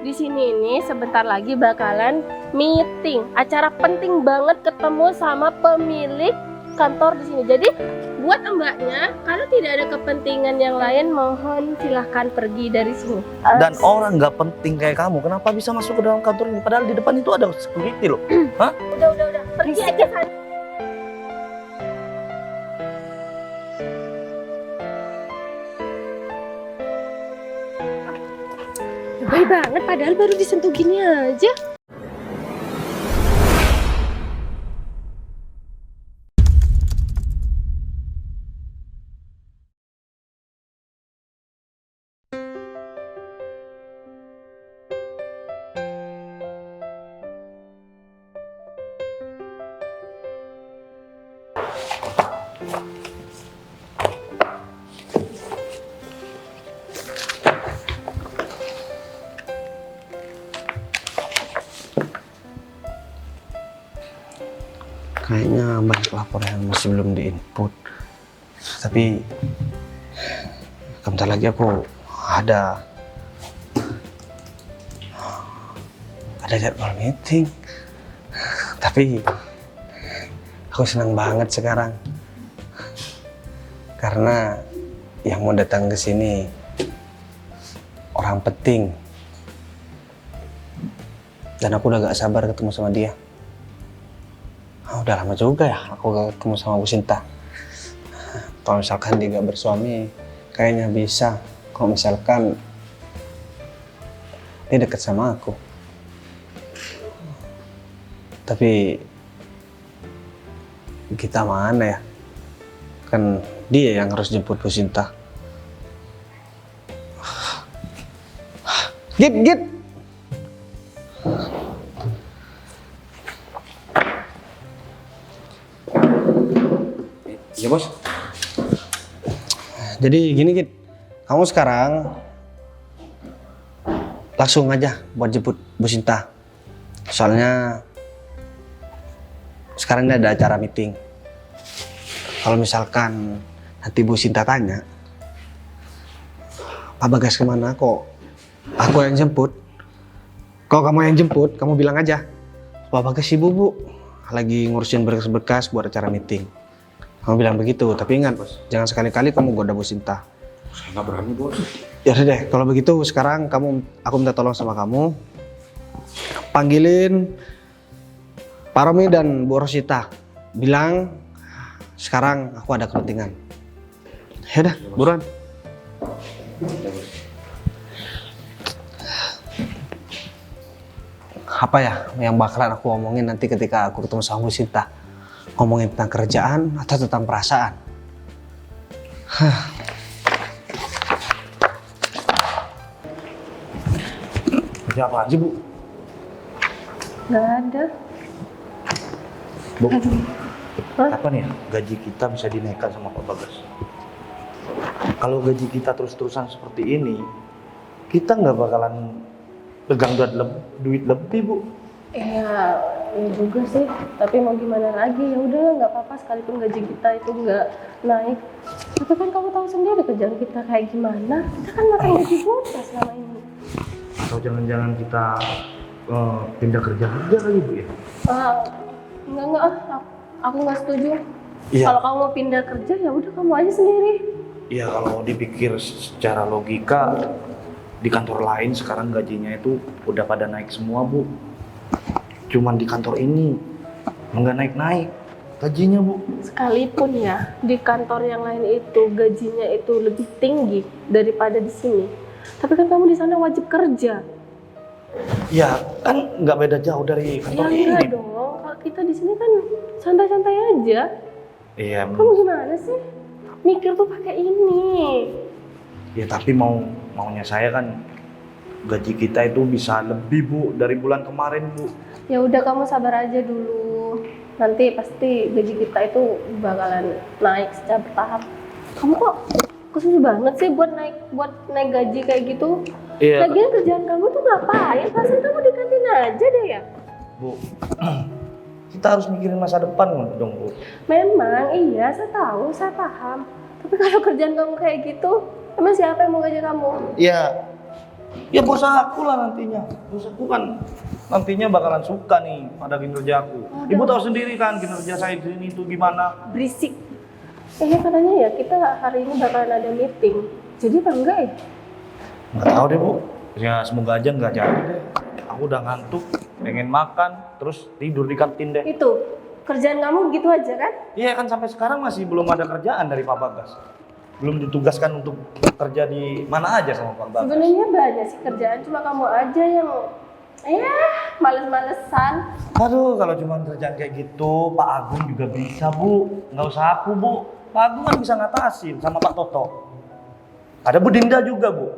di sini ini sebentar lagi bakalan meeting, acara penting banget ketemu sama pemilik kantor di sini. Jadi buat mbaknya, kalau tidak ada kepentingan yang lain, mohon silahkan pergi dari sini. Dan orang nggak penting kayak kamu, kenapa bisa masuk ke dalam kantor ini? Padahal di depan itu ada security loh. Hah? Udah, pergi aja sana. Baik banget, padahal baru disentuh gini aja. Kayaknya banyak laporan yang masih belum diinput. Tapi sebentar lagi aku ada jadwal meeting. Tapi aku senang banget sekarang karena yang mau datang ke sini orang penting. Dan aku udah gak sabar ketemu sama dia. Udah lama juga ya aku gak ketemu sama Bu Sinta. Kalau misalkan dia gak bersuami, kayaknya bisa. Kalau misalkan dia deket sama aku. Tapi kita mana ya? Kan dia yang harus jemput Bu Sinta. Git! Ya bos. Jadi gini Git, kamu sekarang langsung aja buat jemput Bu Sinta. Soalnya sekarang ini ada acara meeting. Kalau misalkan nanti Bu Sinta tanya, Pak Bagas kemana kok? Aku yang jemput. Kalau kamu yang jemput, kamu bilang aja, Pak Bagas sibuk Bu, lagi ngurusin berkas-berkas buat acara meeting. Kamu bilang begitu, tapi ingat bos, jangan sekali-kali kamu goda Bu Sinta. Saya nggak berani bos. Ya udah deh, kalau begitu sekarang aku minta tolong sama kamu, panggilin Pak Romi dan Bu Rosita, bilang sekarang aku ada kepentingan. Ya udah, buruan. Apa ya yang bakalan aku omongin nanti ketika aku ketemu sama Bu Sinta? Ngomongin tentang kerjaan atau tentang perasaan? Kerja apa aja Bu? Nggak ada. Bu, Hah? kapan ya gaji kita bisa dinaikkan sama Pak Bagas? Kalau gaji kita terus-terusan seperti ini, kita nggak bakalan pegang duit lebih Bu. Ya juga sih, tapi mau gimana lagi, ya udah nggak apa-apa sekalipun gaji kita itu nggak naik. Tapi kan kamu tahu sendiri kerjaan kita kayak gimana, kita kan makan gaji buta selama ini. Atau jangan-jangan kita pindah kerja kali Bu ya? Enggak, aku nggak setuju. Iya. Kalau kamu mau pindah kerja ya udah kamu aja sendiri. Iya, kalau dipikir secara logika, di kantor lain sekarang gajinya itu udah pada naik semua Bu. Cuman di kantor ini nggak naik-naik gajinya Bu. Sekalipun ya di kantor yang lain itu gajinya itu lebih tinggi daripada di sini, tapi kan kamu di sana wajib kerja. Ya kan nggak beda jauh dari kantor Ya ini. enggak dong, kalau kita di sini kan santai-santai aja. Iya. Kamu gimana sih? Mikir tuh pakai ini. Ya tapi maunya saya kan gaji kita itu bisa lebih Bu dari bulan kemarin Bu. Ya udah kamu sabar aja dulu. Nanti pasti gaji kita itu bakalan naik secara bertahap. Kamu kok khusus banget sih buat naik gaji kayak gitu? Iya. Lagian kerjaan kamu tuh ngapain? Perasaan kamu di kantin aja deh ya? Bu, kita harus mikirin masa depan dong Bu. Memang iya, saya tahu, saya paham. Tapi kalau kerjaan kamu kayak gitu, emang siapa yang mau gaji kamu? Ya Ya bos aku lah nantinya. Bos aku kan nantinya bakalan suka nih pada kinerja aku. Ibu tahu sendiri kan kinerja saya di sini tuh gimana. Berisik. Katanya ya kita hari ini bakalan ada meeting. Jadi apa enggak ya? Nggak tahu deh bu. Ya semoga aja nggak jadi deh. Aku udah ngantuk, pengen makan, terus tidur di kantin deh. Itu kerjaan kamu gitu aja kan? Iya kan sampai sekarang masih belum ada kerjaan dari Pak Bagas. Belum ditugaskan untuk kerja di mana aja sama Pak Bagas. Sebenarnya banyak sih kerjaan, cuma kamu aja yang males-malesan. Aduh, kalau cuma kerjaan kayak gitu, Pak Agung juga bisa, Bu. Nggak usah aku, Bu. Pak Agung kan bisa ngatasin sama Pak Toto. Ada Bu Dinda juga, Bu.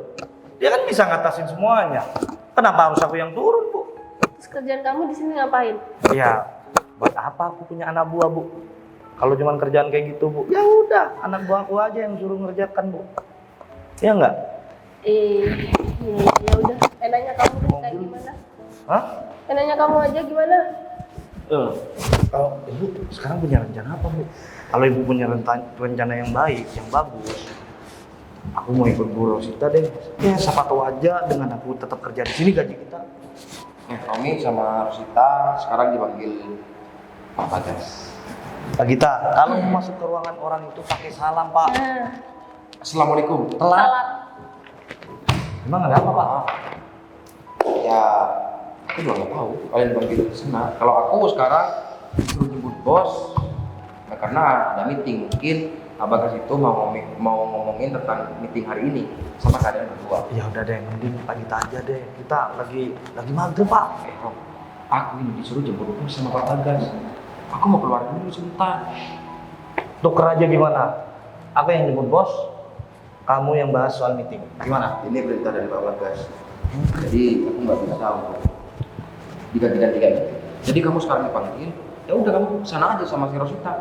Dia kan bisa ngatasin semuanya. Kenapa harus aku yang turun, Bu? Terus kerjaan kamu di sini ngapain? Ya, buat apa aku punya anak buah, Bu? Kalau cuma kerjaan kayak gitu, Bu. Ya udah, anak buah aku aja yang suruh ngerjakan, Bu. Ya enggak? Ya udah. Enaknya kamu tuh kayak gimana? Hah? Enaknya kamu aja gimana? Kalau Ibu sekarang punya rencana apa, Bu? Kalau Ibu punya rencana yang baik, yang bagus, aku mau ikut Bu Rosita deh. Ya, siapa tahu aja dengan aku tetap kerja di sini gaji kita. Romi sama Rosita sekarang dipanggil Pak Bagas. Pak Gita, kalau mau masuk ke ruangan orang itu pakai salam, Pak. Assalamualaikum. Telat. Salah. Emang ada apa, Pak? Ya, aku juga nggak tahu. Kalian panggil ke sana. Kalau aku sekarang suruh jemput bos, nah, karena ada meeting. Mungkin Pak Bagas itu mau ngomongin tentang meeting hari ini sama kalian berdua. Ya udah deh, mending Pak Gita aja deh. Kita lagi maghrib, Pak. Rom, aku ini disuruh jemput bos sama Pak Bagas. Aku mau keluar dulu sebentar. Tuker aja gimana? Aku yang jemput bos, kamu yang bahas soal meeting. Gimana? Ini perintah dari Pak Bagas. Jadi aku nggak bisa untuk diganti-gantikan. Jadi kamu sekarang dipanggil, ya udah kamu sana aja sama si Rosita.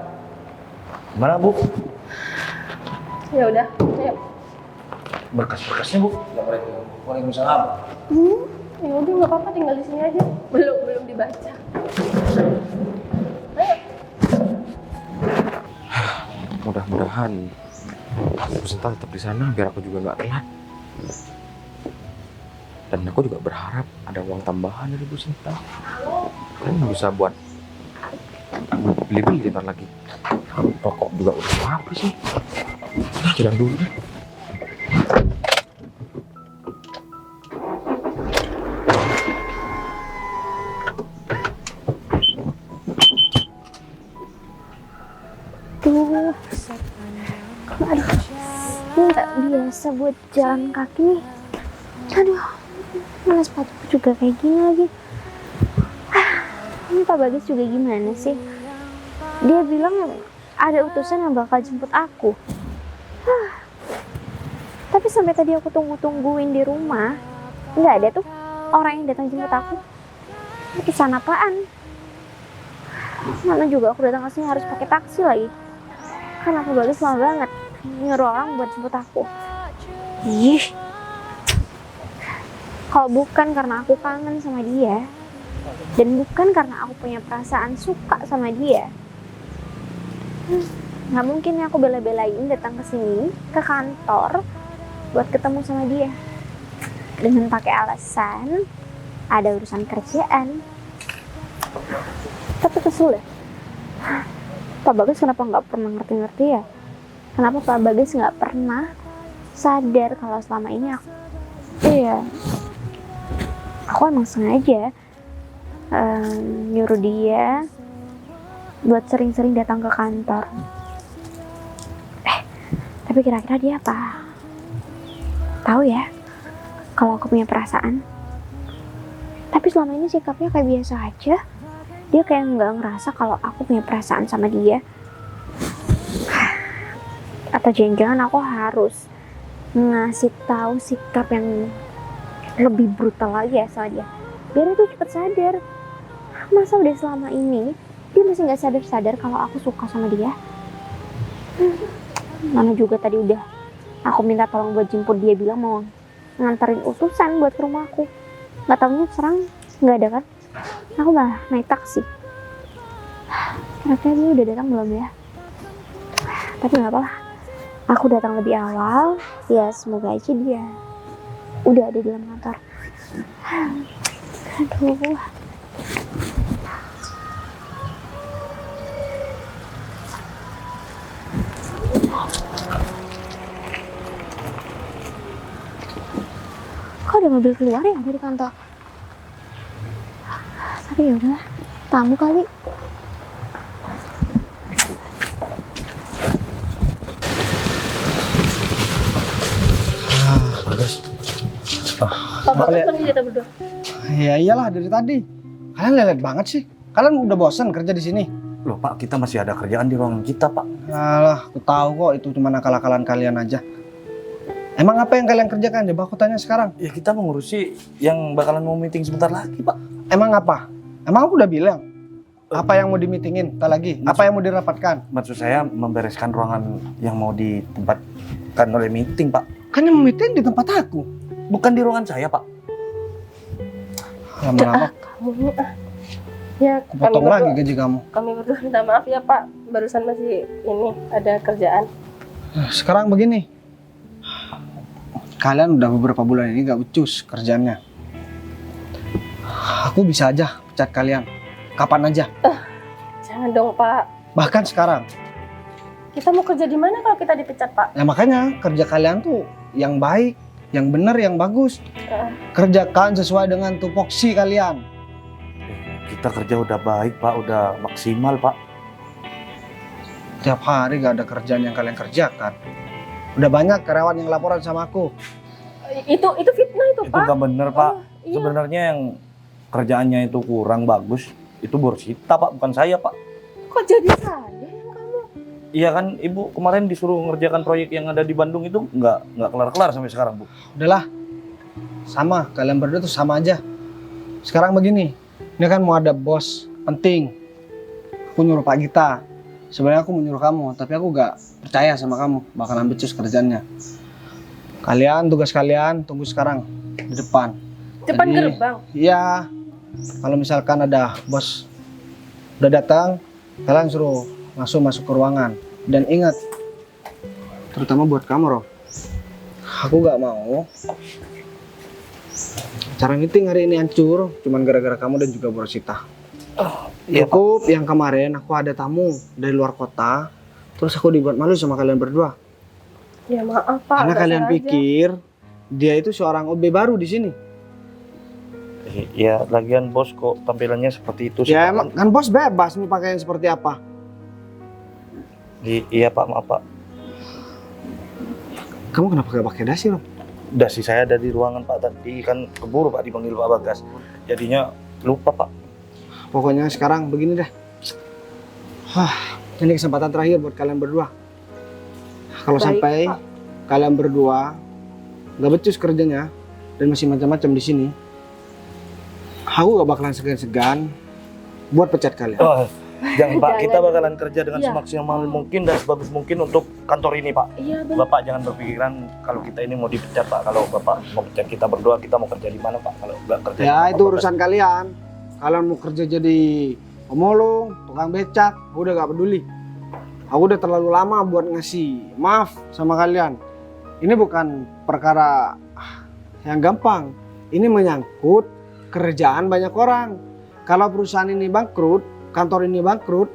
Gimana, Bu? Ya udah. Ayo. Berkas-berkasnya, Bu. Assalamualaikum. Waalaikumsalam. Ya udah nggak apa-apa, tinggal di sini aja. Belum dibaca. Ayo. Mudah-mudahan Bu Sinta tetap di sana biar aku juga nggak telat. Dan aku juga berharap ada uang tambahan dari Bu Sinta. Kan bisa buat beli-beli ntar lagi. Rokok juga udah habis sih. Nah, jalan dulu deh. Aduh, nggak biasa buat jalan kaki nih. Aduh, mana sepatuku juga kayak gini lagi. Ini Pak Bagas juga gimana sih? Dia bilang ada utusan yang bakal jemput aku. Tapi sampai tadi aku tungguin di rumah, nggak ada tuh orang yang datang jemput aku. Utusan apaan? Mana juga aku datang ke sini harus pakai taksi lagi. Kan Pak Bagas lama banget nyuruh orang buat jemput aku. Ih, kalau bukan karena aku kangen sama dia, dan bukan karena aku punya perasaan suka sama dia, nggak mungkin aku bela-belain datang ke sini ke kantor buat ketemu sama dia dengan pakai alasan ada urusan kerjaan. Tapi kesel deh. Pak Bagas kenapa nggak pernah ngerti-ngerti ya? Kenapa Pak Bagas nggak pernah sadar kalau selama ini aku emang sengaja nyuruh dia buat sering-sering datang ke kantor. Tapi kira-kira dia apa? Tahu ya kalau aku punya perasaan. Tapi selama ini sikapnya kayak biasa aja. Dia kayak nggak ngerasa kalau aku punya perasaan sama dia. Atau jangan-jangan aku harus ngasih tahu sikap yang lebih brutal lagi ya sama dia, biar itu cepet sadar. Masa udah selama ini dia masih nggak sadar kalau aku suka sama dia. Mana juga tadi udah aku minta tolong buat jemput dia, bilang mau nganterin utusan buat ke rumahku. Nggak taunya serang nggak ada kan? Aku malah naik taksi. Kira-kira dia udah datang belum ya? Tapi nggak apa-apa. Aku datang lebih awal, ya semoga aja dia udah ada di dalam kantor. Aduh. Kok ada mobil keluar ya dari kantor? Tapi ya udahlah, tamu kali. Bagus. Pak Bagas panggil kita berdua. Ya iyalah dari tadi. Kalian lelet banget sih. Kalian udah bosan kerja di sini? Loh Pak, kita masih ada kerjaan di ruangan kita Pak. Alah, aku tahu kok itu cuma akal-akalan kalian aja. Emang apa yang kalian kerjakan? Coba aku tanya sekarang. Ya kita mengurusi yang bakalan mau meeting sebentar lagi Pak. Emang apa? Emang aku udah bilang apa yang mau di-meetingin? Tak lagi. Apa yang mau dirapatkan? Maksud saya membereskan ruangan yang mau ditempatkan oleh meeting Pak. Kan yang meeting di tempat aku. Bukan di ruangan saya Pak. Lama-lama Kamu ini ya aku potong lagi gaji kamu. kami berdua minta maaf ya Pak, barusan masih ini ada kerjaan. Sekarang begini. Kalian udah beberapa bulan ini gak becus kerjanya. Aku bisa aja pecat kalian. Kapan aja. Jangan dong Pak, Bahkan sekarang. kita mau kerja di mana kalau kita dipecat Pak? Ya makanya kerja kalian tuh yang baik, yang benar, yang bagus. Kerjakan sesuai dengan tupoksi kalian. Kita kerja udah baik Pak, udah maksimal Pak. Tiap hari gak ada kerjaan yang kalian kerjakan. Udah banyak karyawan yang laporan sama aku. Itu fitnah itu Itu Pak. nggak bener Pak. Iya. Sebenarnya yang kerjaannya itu kurang bagus, itu Borsita Pak, bukan saya Pak. Kok jadi saya yang kamu? Iya kan Ibu kemarin disuruh ngerjakan proyek yang ada di Bandung itu nggak kelar-kelar sampai sekarang Bu. Udahlah, sama, kalian berdua tuh sama aja. Sekarang begini, ini kan mau ada bos penting. Aku nyuruh Pak Gita. Sebenarnya aku mau nyuruh kamu, tapi aku gak percaya sama kamu bakalan becus kerjanya. Kalian, tugas kalian tunggu sekarang di depan. Depan Jadi, gerbang. Iya, kalau misalkan ada bos udah datang, kalian suruh langsung masuk ke ruangan. Dan ingat, terutama buat kamu, Roh. Aku gak mau acara meeting hari ini hancur, cuman gara-gara kamu dan juga Borsita. Iya Pak. Cukup yang kemarin aku ada tamu dari luar kota, terus aku dibuat malu sama kalian berdua. Ya maaf Pak. Karena nggak kalian sengaja. pikir dia itu seorang OB baru di sini. Ya lagian bos kok tampilannya seperti itu sih. Ya Pak. emang kan bos bebas mau pakaian seperti apa. Iya Pak, maaf Pak. Kamu kenapa gak pakai dasi, Rob? Dasi saya ada di ruangan Pak, tadi kan keburu Pak dipanggil Pak Bagas. Jadinya lupa Pak. Pokoknya sekarang begini deh. Ini kesempatan terakhir buat kalian berdua. Kalau Baik, sampai Pak. kalian berdua gak becus kerjanya dan masih macam-macam di sini, aku gak bakalan segan-segan buat pecat kalian. Oh, jangan Pak, kita Jangan. bakalan kerja dengan Iya. semaksimal mungkin dan sebagus mungkin untuk kantor ini Pak. Iya benar. Bapak jangan berpikiran kalau kita ini mau dipecat Pak. Kalau Bapak mau pecat kita berdua, kita mau kerja di mana Pak? Kalau nggak kerja di Ya Pak itu Bagas. urusan kalian. Kalian mau kerja jadi pemulung, tukang becak, aku udah gak peduli. Aku udah terlalu lama buat ngasih maaf sama kalian. Ini bukan perkara yang gampang. Ini menyangkut kerjaan banyak orang. Kalau perusahaan ini bangkrut, kantor ini bangkrut,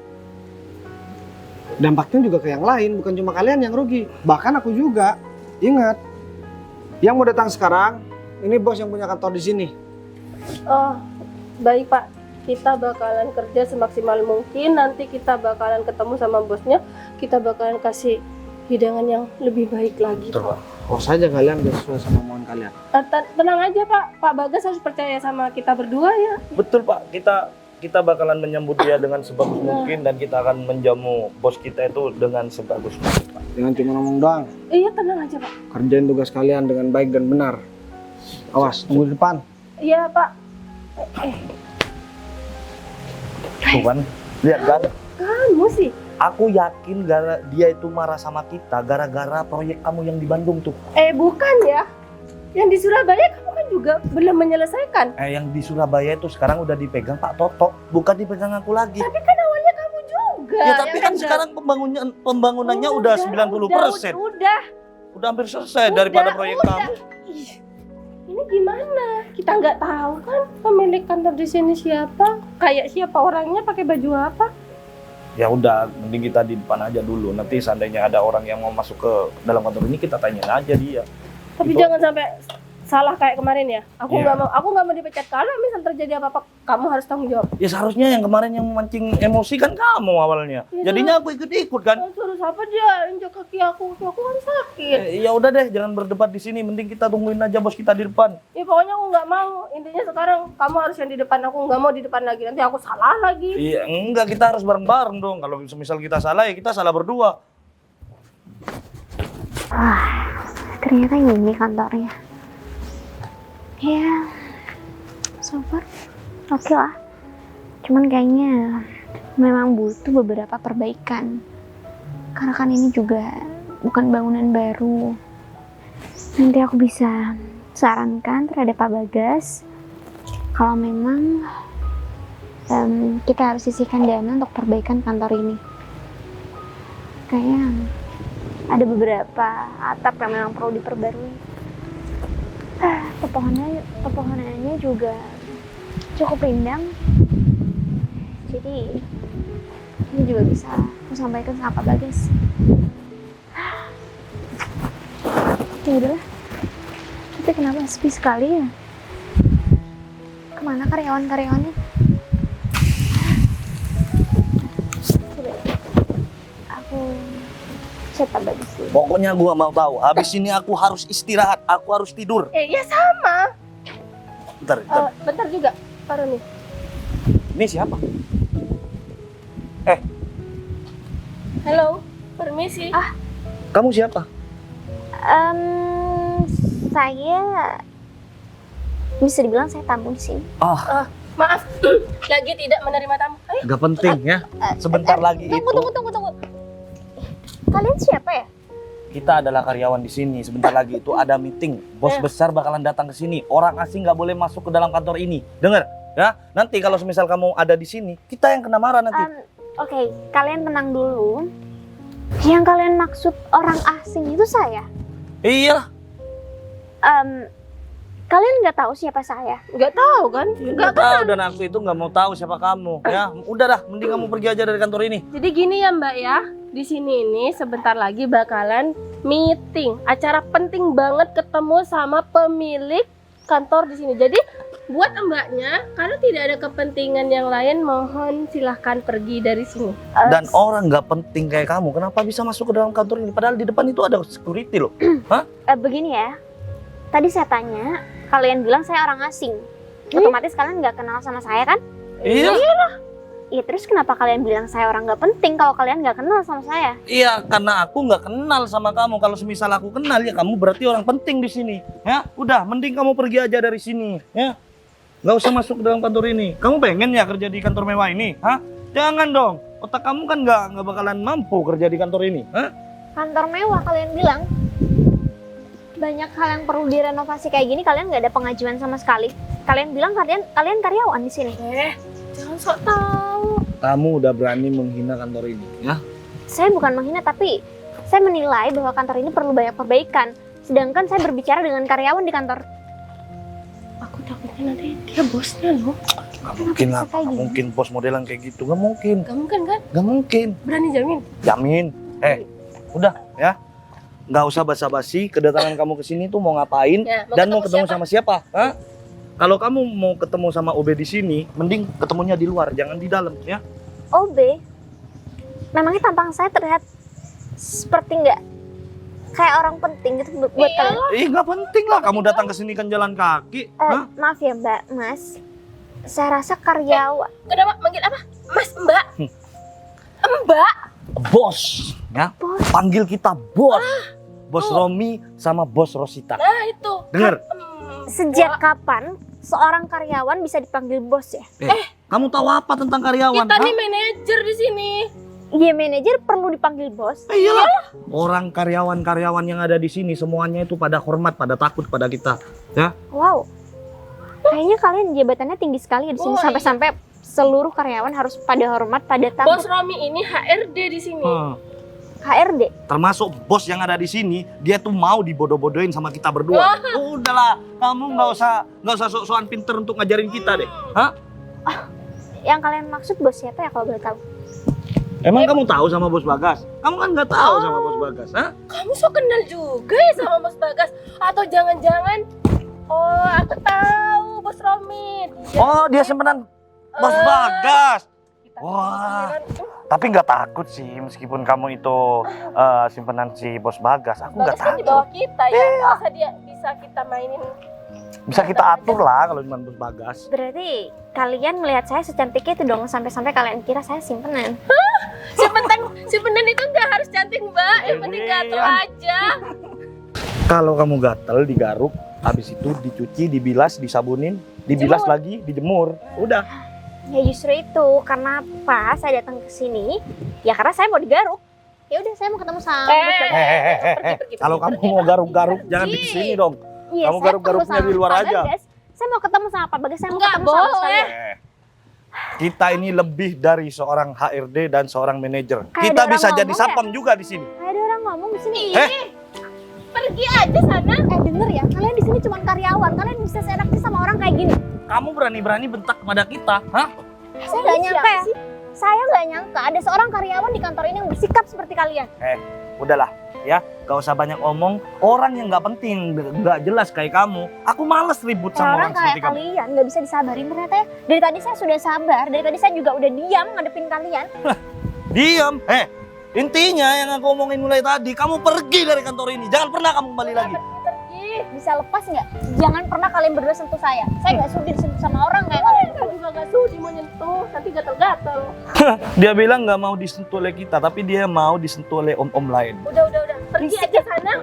dampaknya juga ke yang lain. Bukan cuma kalian yang rugi, bahkan aku juga. Ingat, yang mau datang sekarang, ini bos yang punya kantor di sini. Oh, baik Pak. Kita bakalan kerja semaksimal mungkin. Nanti kita bakalan ketemu sama bosnya. Kita bakalan kasih hidangan yang lebih baik lagi. Betul, Pak. Awas saja kalian gak sesuai sama omongan kalian. Tenang aja Pak. Pak Bagas harus percaya sama kita berdua ya. Betul Pak, kita bakalan menyambut dia dengan sebagus mungkin dan kita akan menjamu bos kita itu dengan sebagus mungkin Pak. Jangan cuma ngomong doang. Iya tenang aja Pak. Kerjain tugas kalian dengan baik dan benar. Awas, tunggu di depan. Iya Pak. Tuh kan, lihat kan? Kamu sih. Aku yakin dia itu marah sama kita gara-gara proyek kamu yang di Bandung tuh. Bukan ya. Yang di Surabaya kamu kan juga belum menyelesaikan. Yang di Surabaya itu sekarang udah dipegang Pak Toto, bukan dipegang aku lagi. Tapi kan awalnya kamu juga. Ya tapi yang kan pegang. sekarang pembangunannya udah 90%. Udah. Udah hampir selesai daripada proyek udah. kamu. Ih, Ini gimana? Kita nggak tahu kan pemilik kantor di sini siapa? Kayak siapa orangnya, pakai baju apa? Ya udah, mending kita di depan aja dulu. Nanti seandainya ada orang yang mau masuk ke dalam kantor ini, kita tanyain aja dia. Tapi Itu- jangan sampai salah kayak kemarin ya. Aku Iya. nggak mau dipecat. Kalau misal terjadi apa-apa, kamu harus tanggung jawab. Ya seharusnya yang kemarin yang memancing emosi kan kamu awalnya. Iya. Jadinya aku ikut-ikut kan. Suruh siapa dia injak kaki aku kan sakit. Ya udah deh, jangan berdebat di sini. Mending kita tungguin aja bos kita di depan. Ya pokoknya aku nggak mau. Intinya sekarang kamu harus yang di depan. Aku nggak mau di depan lagi. Nanti aku salah lagi. Iya, enggak, kita harus bareng-bareng dong. Kalau misal kita salah ya kita salah berdua. Ternyata ini kantornya. Ya, so far oke lah. Cuman kayaknya memang butuh beberapa perbaikan. Karena kan ini juga bukan bangunan baru. Nanti aku bisa sarankan terhadap Pak Bagas kalau memang kita harus sisihkan dana untuk perbaikan kantor ini. Kayaknya ada beberapa atap yang memang perlu diperbarui. Pepohonannya juga cukup rindang. Jadi ini juga bisa aku sampaikan sama Pak Bagas. Ya udahlah. Tapi kenapa sepi sekali ya? Kemana karyawan-karyawannya? Coba aku chat Pak Bagas dulu. Pokoknya gua mau tahu. Habis ini aku harus istirahat. Aku harus tidur. Ya sama. Bentar. Bentar juga, Pak Roni. Ini siapa? Halo, permisi. Kamu siapa? Saya bisa dibilang saya tamu di sini. Maaf, lagi tidak menerima tamu. Ayo. Gak penting ya. Sebentar lagi Tunggu. Kalian siapa ya? kita adalah karyawan di sini. Sebentar lagi itu ada meeting. Bos besar bakalan datang ke sini. Orang asing nggak boleh masuk ke dalam kantor ini. Dengar ya? Nanti kalau semisal kamu ada di sini, kita yang kena marah nanti. Oke, kalian tenang dulu. Yang kalian maksud orang asing itu saya. Iya. Kalian nggak tahu siapa saya? Nggak tahu kan? Nggak tahu, dan aku itu nggak mau tahu siapa kamu. Ya, udah dah. Mending kamu pergi aja dari kantor ini. Jadi gini ya Mbak ya, di sini ini sebentar lagi bakalan meeting, acara penting banget ketemu sama pemilik kantor di sini. Jadi buat Mbaknya, kalau tidak ada kepentingan yang lain, mohon silahkan pergi dari sini. Dan orang nggak penting kayak kamu, kenapa bisa masuk ke dalam kantor ini? Padahal di depan itu ada security loh. Begini ya, tadi saya tanya, kalian bilang saya orang asing. Otomatis kalian nggak kenal sama saya kan? Iya. Iya, terus kenapa kalian bilang saya orang nggak penting kalau kalian nggak kenal sama saya? Iya, karena aku nggak kenal sama kamu. Kalau semisal aku kenal ya kamu berarti orang penting di sini. Ya, udah, mending kamu pergi aja dari sini. Ya, nggak usah masuk ke dalam kantor ini. Kamu pengen ya kerja di kantor mewah ini? Hah? Jangan dong. Otak kamu kan nggak bakalan mampu kerja di kantor ini. Hah? Kantor mewah kalian bilang. Banyak hal yang perlu direnovasi kayak gini, kalian nggak ada pengajuan sama sekali. Kalian bilang kalian karyawan di sini. Jangan sok tahu. Kamu udah berani menghina kantor ini, ya? Saya bukan menghina, tapi saya menilai bahwa kantor ini perlu banyak perbaikan. Sedangkan saya berbicara dengan karyawan di kantor. Aku takutnya nanti dia bosnya loh. Gak mungkin lah, Kayak gak gini. mungkin bos modelan kayak gitu. Gak mungkin, Gak mungkin kan? gak mungkin. Berani jamin? Jamin. Udah ya. Nggak usah basa-basi, kedatangan kamu ke sini tuh mau ngapain Ya, dan mau ketemu siapa? sama siapa? Hah? Kalau kamu mau ketemu sama OB di sini, mending ketemunya di luar, jangan di dalam ya. OB, memangnya tampang saya terlihat seperti nggak kayak orang penting gitu buat kalian? Nggak penting lah, kamu datang ke sini kan jalan kaki. Hah? Maaf ya Mbak, Mas. Saya rasa karyawan. Kenapa manggil apa? Mas, Mbak. Mbak. Bos, ya. Bos. Panggil kita bos. Bos Romi sama Bos Rosita. Nah itu. Dengar, Sejak kapan seorang karyawan bisa dipanggil bos ya? kamu tahu apa tentang karyawan? Kita Hah? nih manajer di sini. Iya, manajer perlu dipanggil bos. Iyalah. Orang karyawan-karyawan yang ada di sini semuanya itu pada hormat, pada takut pada kita, ya. Wow. Kayaknya kalian jabatannya tinggi sekali di sini Oh, sampai-sampai seluruh karyawan harus pada hormat, pada takut. Bos Romi ini HRD di sini. HRD. Termasuk bos yang ada di sini, dia tuh mau dibodoh-bodohin sama kita berdua. Udahlah, kamu nggak usah sok-sokan pinter untuk ngajarin kita deh. Hah? Yang kalian maksud bos siapa ya kalau boleh tahu? Emang kamu tahu sama bos Bagas? Kamu kan nggak tahu sama bos Bagas, hah? Kamu so kenal juga ya sama Bos Bagas? Atau jangan-jangan, oh aku tahu Bos Romi. Oh, dia simpenan bos Bagas. Kita Wah. pikiran, Tapi nggak takut sih, meskipun kamu itu simpenan si bos Bagas. Aku nggak Bagas kan di takut. bawah kita ya. Masa dia bisa kita mainin? Bisa kita atur lah kalau cuma bos Bagas. Berarti kalian melihat saya secantik itu dong sampai-sampai kalian kira saya simpenan. Simpenan itu nggak harus cantik Mbak, yang penting gatel aja. Kalau kamu gatel digaruk, habis itu dicuci, dibilas, disabunin, dibilas Jemur. lagi, dijemur. Udah. Ya justru itu karena pas saya datang ke sini, ya karena saya mau digaruk. Ya udah saya mau ketemu sama Bos Bagas. Pergi, Kalau kamu pergi. mau garuk-garuk, jangan di Pergi. sini dong. Iya, Kamu saya garuk-garuknya ketemu di luar sama Pak aja. Bagas. Saya mau ketemu sama Pak Bagas, saya mau Nggak ketemu sama Bos boleh. kalian. Kita ini lebih dari seorang HRD dan seorang manajer. Kayak Kita ada bisa orang jadi ngomong satpam juga di sini. Kayak ada orang ngomong di sini. Pergi aja sana. Denger ya, kalian di sini cuma karyawan. Kalian bisa seenaknya sama orang kayak gini. Kamu berani-berani bentak kepada kita, hah? Saya nggak nyangka ya. Saya nggak nyangka ada seorang karyawan di kantor ini yang bersikap seperti kalian. Udahlah, ya, gak usah banyak omong. Orang yang nggak penting, nggak jelas kayak kamu. Aku males ribut sama Orang orang seperti kayak kamu. kalian nggak bisa disabarin ternyata ya. Dari tadi saya sudah sabar, dari tadi saya juga udah diam ngadepin kalian. Diam, intinya yang aku omongin mulai tadi, kamu pergi dari kantor ini. Jangan pernah kamu kembali lagi. Bisa lepas nggak? Jangan pernah kalian berdua sentuh saya. Saya nggak sudi disentuh sama orang kayak kalian. Kita juga gak sudi mau nyentuh, nanti gatel-gatel. Dia bilang nggak mau disentuh oleh kita, tapi dia mau disentuh oleh om-om lain. Udah. Pergi aja sana.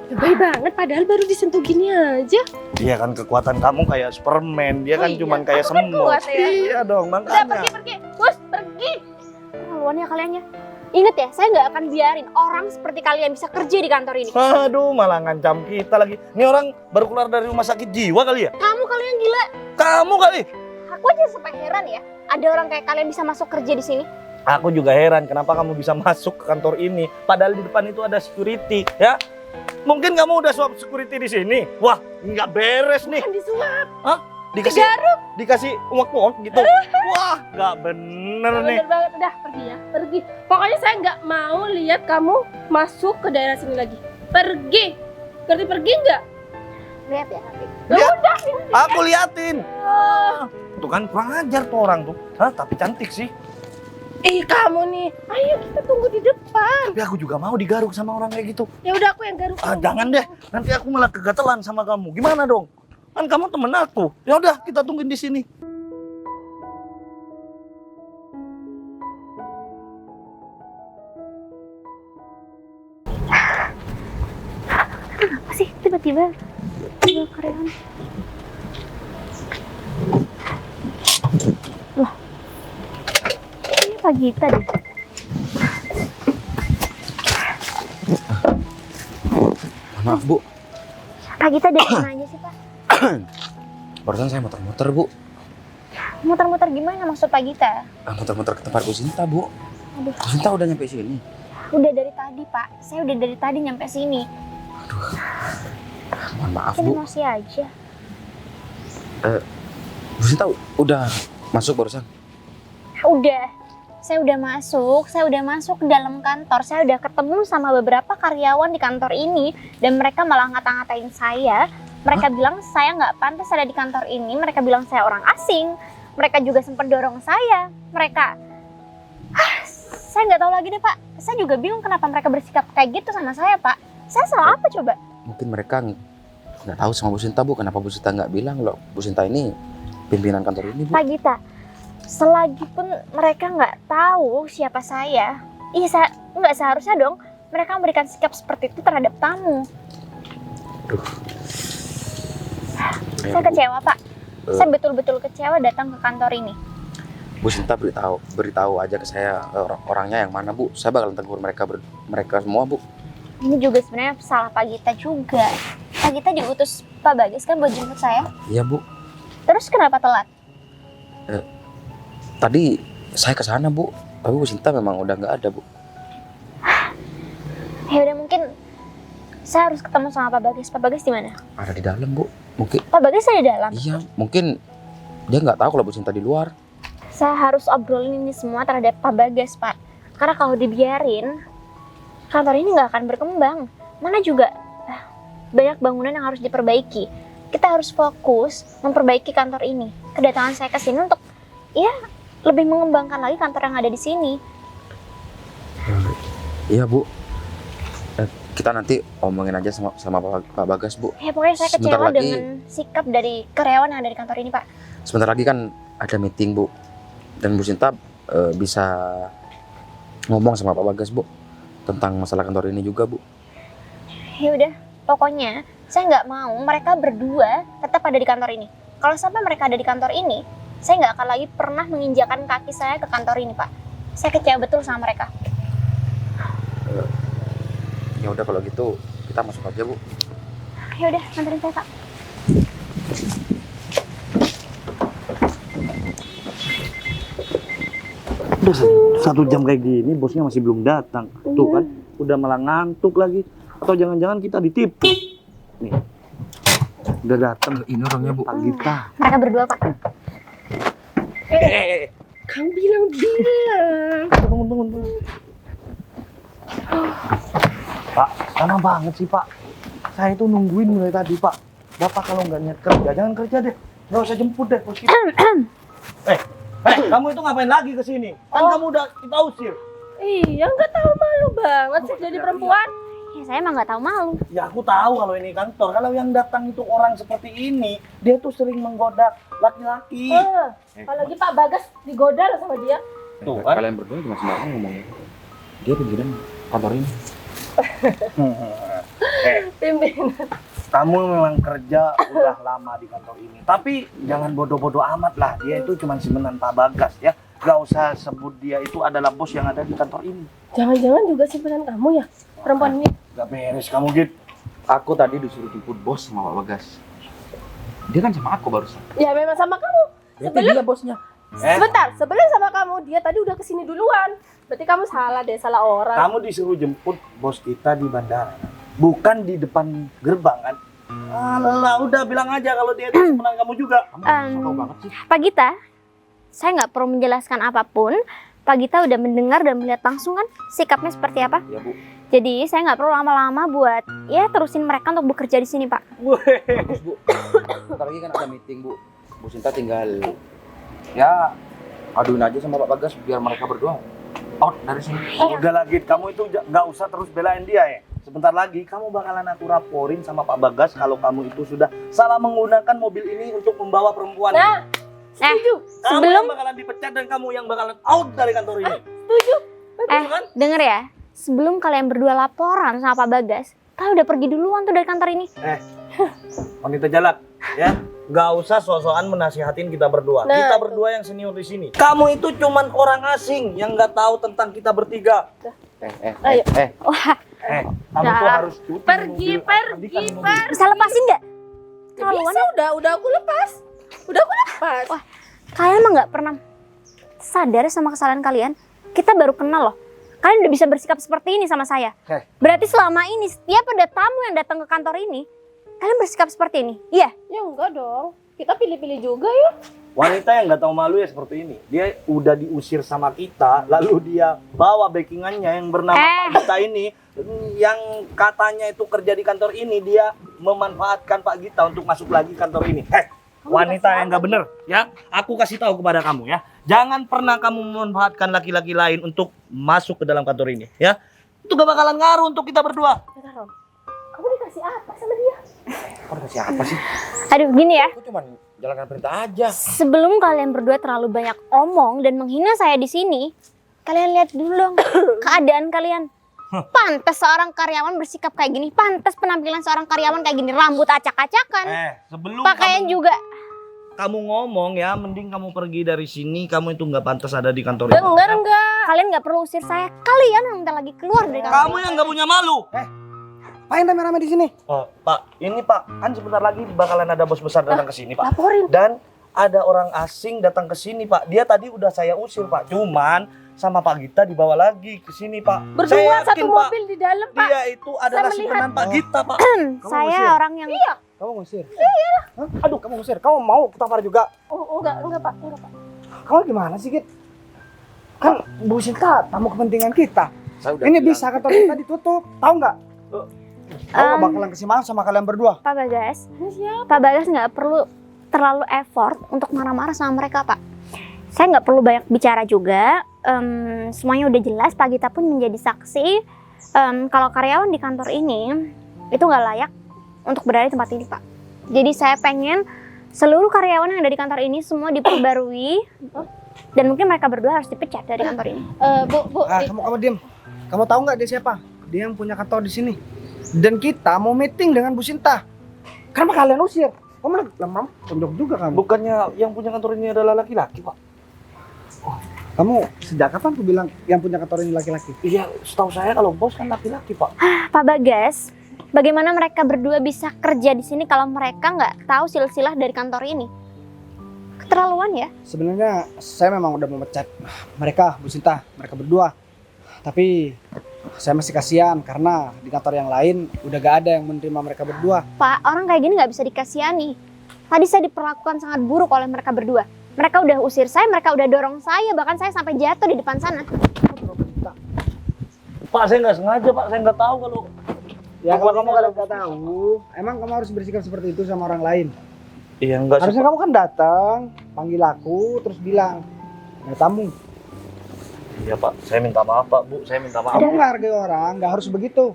Lebay banget, padahal baru disentuh gini aja. Dia kan kekuatan kamu kayak Superman, dia Oh kan iya, cuman kayak aku kan semut. kuat ya. Iya dong, Udah makanya. pergi. Bos, pergi. Keterlaluan ya kalian ya. Ingat ya, saya nggak akan biarin orang seperti kalian bisa kerja di kantor ini. Aduh, malah ngancam kita lagi. Ini orang baru keluar dari rumah sakit jiwa kali ya? Kamu kalian gila. Kamu kali. Aku aja sampai heran ya. Ada orang kayak kalian bisa masuk kerja di sini. Aku juga heran kenapa kamu bisa masuk ke kantor ini. Padahal di depan itu ada security, ya. Mungkin kamu udah suap security di sini. Wah, nggak beres nih. Kan disuap. Dikasih uang gitu. Wah, nggak bener nih. Bener banget, udah pergi ya. Pergi. Pokoknya saya nggak mau lihat kamu masuk ke daerah sini lagi. Pergi. Ngerti pergi nggak? Lihat ya nanti. Lihat. Aku liatin. Tuh kan kurang ajar tuh orang tuh. Hah, tapi cantik sih. Kamu nih. Ayo kita tunggu di depan. Tapi aku juga mau digaruk sama orang kayak gitu. Ya udah aku yang garuk. Jangan deh. Nanti aku malah kegatelan sama kamu. Gimana dong? Kan kamu temen aku. Ya udah, kita tungguin di sini. Apa sih tiba-tiba ada karyawan? Loh, ini Pak Gita deh. Maaf Bu, Pak Gita dari mana aja sih Pak? barusan saya muter-muter Bu. Muter-muter gimana maksud Pak Gita? Muter-muter ke tempat Bu Sinta Bu. Aduh. Bu Sinta udah nyampe sini. Udah dari tadi Pak, saya udah dari tadi nyampe sini. Mohon maaf Ini Bu. emosi aja. Bu Sinta udah masuk barusan. Saya udah masuk ke dalam kantor. Saya udah ketemu sama beberapa karyawan di kantor ini dan mereka malah ngata-ngatain saya. Mereka bilang saya nggak pantas ada di kantor ini. Mereka bilang saya orang asing. Mereka juga sempat dorong saya. Saya nggak tahu lagi deh Pak. Saya juga bingung kenapa mereka bersikap kayak gitu sama saya Pak. Saya salah apa coba? Mungkin mereka nggak tahu sama Bu Sinta Bu. Kenapa Bu Sinta nggak bilang loh Bu Sinta ini pimpinan kantor ini Bu? Pak Gita, selagi pun mereka nggak tahu siapa saya, saya nggak seharusnya dong mereka memberikan sikap seperti itu terhadap tamu. Saya kecewa Pak. Saya betul-betul kecewa datang ke kantor ini. Bu Sinta beritahu aja ke saya orangnya yang mana Bu. Saya bakalan tegur mereka semua Bu. Ini juga sebenarnya salah Pak Gita juga. Pak Gita diutus Pak Bagas kan buat jemput saya. Iya Bu. Terus kenapa telat? Tadi saya ke sana Bu. Tapi Bu Sinta memang udah nggak ada, Bu. Ya udah, mungkin saya harus ketemu sama Pak Bagas. Pak Bagas di mana? Ada di dalam, Bu. Mungkin, Pak Bagas ada di dalam. iya, mungkin dia nggak tahu kalau Bu Sinta di luar. Saya harus obrolin ini semua terhadap Pak Bagas, Pak. Karena kalau dibiarin, kantor ini nggak akan berkembang. Mana juga banyak bangunan yang harus diperbaiki. Kita harus fokus memperbaiki kantor ini. Kedatangan saya ke sini untuk ya lebih mengembangkan lagi kantor yang ada di sini. Iya, Bu. Kita nanti omongin aja sama Pak Bagas, Bu. Ya pokoknya saya Sebentar kecewa lagi. dengan sikap dari karyawan yang ada di kantor ini, Pak. Sebentar lagi kan ada meeting, Bu. Dan Bu Sinta bisa ngomong sama Pak Bagas, Bu, tentang masalah kantor ini juga, Bu. Ya udah, pokoknya saya nggak mau mereka berdua tetap ada di kantor ini. Kalau sampai mereka ada di kantor ini, saya nggak akan lagi pernah menginjakan kaki saya ke kantor ini, Pak. Saya kecewa betul sama mereka. Ya udah kalau gitu kita masuk aja, Bu. Ya udah, anterin saya, Pak. Udah 1 jam kayak gini, bosnya masih belum datang. Tuh kan, udah malah ngantuk lagi. Atau jangan-jangan kita ditipu. Nih, udah datang. Ini orangnya, Bu. Pak Gita. Mereka berdua, Pak. Kamu bilang. Tunggu. Pak, lama banget sih Pak. Saya itu nungguin mulai tadi Pak. Bapak kalau nggak niat kerja, jangan kerja deh. Nggak usah jemput deh bos kita. Kamu itu ngapain lagi ke sini? Kan kamu udah kita usir. Iya, nggak tahu malu banget sih jadi perempuan. Ya saya emang nggak tahu malu. Ya aku tahu kalau ini kantor. Kalau yang datang itu orang seperti ini, dia tuh sering menggoda laki-laki. Apalagi Pak Bagas digoda loh sama dia. Tuh kan. Kalian berdua cuma sembarangan ngomongnya. Dia pimpinan kantor ini. Pimpinan. Kamu memang kerja udah lama di kantor ini. Tapi jangan bodoh-bodoh amat lah. Dia itu cuma simpenan Pak Bagas ya. Gak usah sebut dia itu adalah bos yang ada di kantor ini. Jangan-jangan juga simpenan kamu ya, perempuan ini. Gak beres kamu Git. Aku tadi disuruh jemput bos sama Pak Bagas. Dia kan sama aku barusan. Ya memang sama kamu. Berarti dia bosnya. Sebentar, sebelum sama kamu, dia tadi udah kesini duluan. Berarti kamu salah deh, salah orang. Kamu disuruh jemput bos kita di bandara. Bukan di depan gerbang kan? Alah, udah bilang aja kalau dia itu simpenan kamu juga. Kamu tahu banget sih. Pak Gita, saya nggak perlu menjelaskan apapun. Pak Gita udah mendengar dan melihat langsung kan sikapnya seperti apa. Ya, Bu. Jadi saya nggak perlu lama-lama buat ya terusin mereka untuk bekerja di sini, Pak. Bagus, Bu. Bentar lagi kan ada meeting, Bu. Bu Sinta tinggal ya aduin aja sama Pak Bagas biar mereka berdua out dari sini. Udah lagi, kamu itu gak usah terus belain dia ya. Sebentar lagi kamu bakalan aku raporin sama Pak Bagas kalau kamu itu sudah salah menggunakan mobil ini untuk membawa perempuan. Nah, setuju. Kamu sebelum- yang bakalan dipecat dan kamu yang bakalan out dari kantor ini. Setuju. Betul kan? Denger ya, sebelum kalian berdua laporan sama Pak Bagas, kalian udah pergi duluan tuh dari kantor ini. Wanita jalak, ya. Gak usah so-soan menasihatin kita berdua. Nah, Kita itu. berdua yang senior di sini. Kamu itu cuman orang asing yang gak tahu tentang kita bertiga. Ayo. Wah, Kamu tuh Nah, harus cuti Pergi, mobil. pergi, Tadi kan mobil. pergi. bisa lepasin nggak? Bisa, udah aku lepas. Udah aku lepas. Wah, kalian emang nggak pernah sadar sama kesalahan kalian? Kita baru kenal loh. Kalian udah bisa bersikap seperti ini sama saya. Berarti selama ini setiap ada tamu yang datang ke kantor ini, kalian bersikap seperti ini? Iya. Ya enggak dong. Kita pilih-pilih juga ya. Wanita yang nggak tahu malu ya seperti ini. Dia udah diusir sama kita, lalu dia bawa backingannya yang bernama Pak Gita ini, yang katanya itu kerja di kantor ini, dia memanfaatkan Pak Gita untuk masuk lagi kantor ini. Wanita yang nggak bener, ya. Aku kasih tahu kepada kamu ya, jangan pernah kamu memanfaatkan laki-laki lain untuk masuk ke dalam kantor ini, ya. Itu gak bakalan ngaruh untuk kita berdua. Bentar, Rom. Kamu dikasih apa sama dia? Kau kasih apa sih? Aduh, gini ya. Aku cuma jalankan perintah aja. Sebelum kalian berdua terlalu banyak omong dan menghina saya di sini, kalian lihat dulu dong keadaan kalian. Pantas seorang karyawan bersikap kayak gini. Pantas penampilan seorang karyawan kayak gini. Rambut acak-acakan. Sebelum Pakaian juga. kamu ngomong ya, mending kamu pergi dari sini. Kamu itu nggak pantas ada di kantor ini. Dengar enggak? Kalian nggak perlu usir saya. Kalian yang bentar lagi keluar dari kantor. Kamu yang nggak punya malu. Ngapain rame-rame di sini? Oh, Pak, ini Pak, kan sebentar lagi bakalan ada bos besar datang ke sini, Pak. Laporin. Dan ada orang asing datang ke sini, Pak. Dia tadi udah saya usir, Pak. Cuman sama Pak Gita dibawa lagi ke sini, Pak. Berdua Saya satu yakin, Pak, mobil di dalam, Pak. dia itu adalah melihat. simpenan Pak Gita, Pak. Saya ngusir? orang yang Kamu ngusir? Iya. Aduh, kamu ngusir. Kamu mau kutampar juga? Oh, enggak, Pak. Enggak, Pak. Kamu gimana sih, Git? Kan Bu Sinta tamu kepentingan kita. Saya udah Ini bilang. bisa kantor kita ditutup, tahu nggak? Aku bakalan kasih maaf sama kalian berdua. Pak Bagas. Ini siapa? Pak Bagas nggak perlu terlalu effort untuk marah-marah sama mereka, Pak. Saya nggak perlu banyak bicara juga. Semuanya udah jelas. Pak Gita pun menjadi saksi. Kalau karyawan di kantor ini itu nggak layak untuk berada di tempat ini, Pak. Jadi saya pengen seluruh karyawan yang ada di kantor ini semua diperbarui dan mungkin mereka berdua harus dipecat dari kantor ini. Bu, Kamu diem. Kamu tahu nggak dia siapa? Dia yang punya kantor di sini. Dan kita mau meeting dengan Bu Sinta. Kenapa kalian usir? Kamu lemam, tonjok juga kamu. Bukannya yang punya kantor ini adalah laki-laki, Pak? Kamu sejak kapan tuh bilang yang punya kantor ini laki-laki? Iya, setahu saya kalau bos kan laki-laki, Pak. Pak Bagas, bagaimana mereka berdua bisa kerja di sini kalau mereka nggak tahu silsilah dari kantor ini? Keterlaluan ya? Sebenarnya saya memang udah mau memecat mereka, Bu Sinta, mereka berdua. Tapi saya masih kasihan karena di kantor yang lain udah gak ada yang menerima mereka berdua. Pak, orang kayak gini nggak bisa dikasihani. Tadi saya diperlakukan sangat buruk oleh mereka berdua. Mereka udah usir saya, mereka udah dorong saya, bahkan saya sampai jatuh di depan sana. Pak, saya nggak sengaja, Pak. Saya nggak tahu kalau... Ya kalau kamu gak tahu, emang kamu harus bersikap seperti itu sama orang lain. Iya, enggak sih, Harusnya Pak. kamu kan datang, panggil aku, terus bilang, ada tamu. Iya, Pak. Saya minta maaf, Pak, Bu. Saya minta maaf. Kamu menghargai orang, gak harus begitu.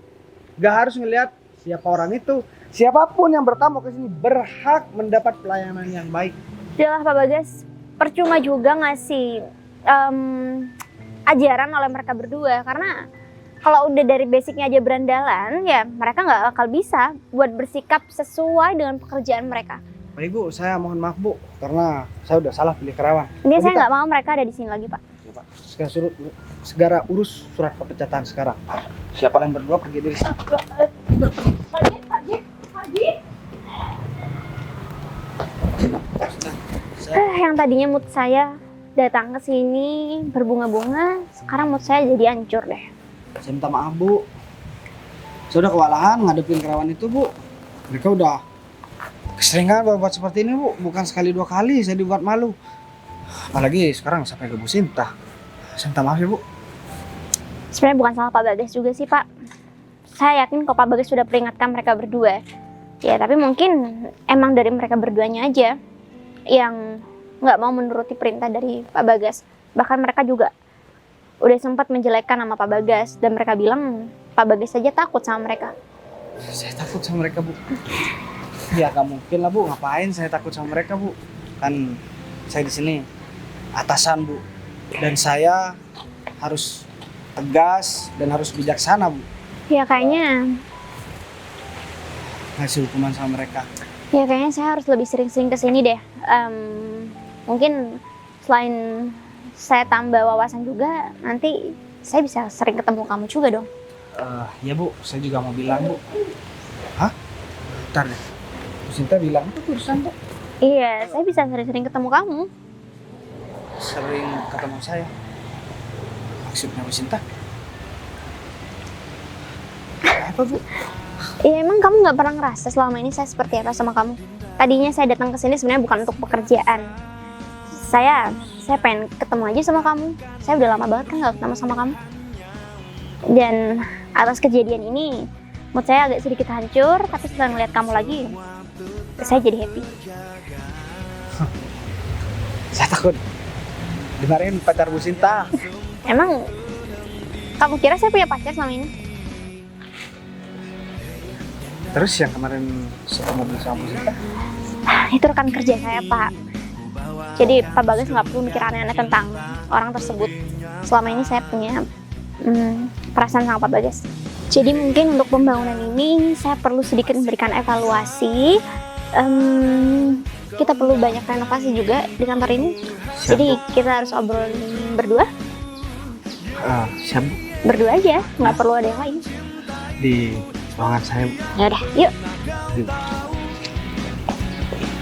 Gak harus ngelihat siapa orang itu. Siapapun yang bertamu ke sini berhak mendapat pelayanan yang baik. Udahlah Pak Bagas, percuma juga ngasih ajaran oleh mereka berdua. Karena kalau udah dari basicnya aja berandalan, ya mereka nggak bakal bisa buat bersikap sesuai dengan pekerjaan mereka. Baik Bu, saya mohon maaf Bu, karena saya udah salah pilih karyawan. Ini Pak saya Gita. nggak mau mereka ada di sini lagi Pak. Ya, Pak. Segera urus surat pemecatan sekarang. Siapa yang berdua pergi dari sini? Pagi. Yang tadinya mood saya datang ke sini berbunga-bunga, sekarang mood saya jadi hancur deh. Saya minta maaf Bu. Saya udah kewalahan ngadepin karyawan itu Bu. Mereka udah keseringan buat seperti ini Bu. Bukan sekali dua kali saya dibuat malu. Apalagi sekarang sampai ke Bu Sinta. Saya minta maaf ya Bu. Sebenarnya bukan salah Pak Bagas juga sih Pak. Saya yakin kok Pak Bagas sudah peringatkan mereka berdua. Ya tapi mungkin emang dari mereka berduanya aja yang nggak mau menuruti perintah dari Pak Bagas. Bahkan mereka juga udah sempat menjelekkan nama Pak Bagas dan mereka bilang Pak Bagas saja takut sama mereka. Saya takut sama mereka Bu. Ya gak mungkin lah Bu. Ngapain saya takut sama mereka Bu? Kan saya di sini atasan Bu. Dan saya harus tegas dan harus bijaksana Bu. Ya kayaknya Ngasih hukuman sama mereka. saya harus lebih sering-sering kesini deh. Mungkin selain saya tambah wawasan juga, nanti saya bisa sering ketemu kamu juga dong. Ya Bu, saya juga mau bilang Bu. Hah? Bentar deh. Bu Sinta bilang itu urusan Bu. Iya, saya bisa sering-sering ketemu kamu. Sering ketemu saya. Maksudnya Bu Sinta? Apa Bu? Ya emang kamu nggak pernah ngerasa selama ini saya seperti apa sama kamu? Tadinya saya datang ke sini sebenarnya bukan untuk pekerjaan. Saya pengen ketemu aja sama kamu. Saya udah lama banget kan nggak ketemu sama kamu. Dan atas kejadian ini, mood saya agak sedikit hancur. Tapi setelah ngeliat kamu lagi, saya jadi happy. Saya takut dimarahin pacar Bu Sinta. Emang kamu kira saya punya pacar selama ini? Terus yang kemarin satu mobil sama Bu Sinta? Itu rekan kerja saya Pak. Jadi Pak Bagas nggak perlu mikir aneh-aneh tentang orang tersebut. Selama ini saya punya perasaan sama Pak Bagas. Jadi mungkin untuk pembangunan ini saya perlu sedikit memberikan evaluasi. Kita perlu banyak renovasi juga di kantor ini. Jadi kita harus obrolin berdua. Siap Bu. Berdua aja, nggak perlu ada yang lain. Di ruangan saya Bu. Ya udah, yuk. Yuk.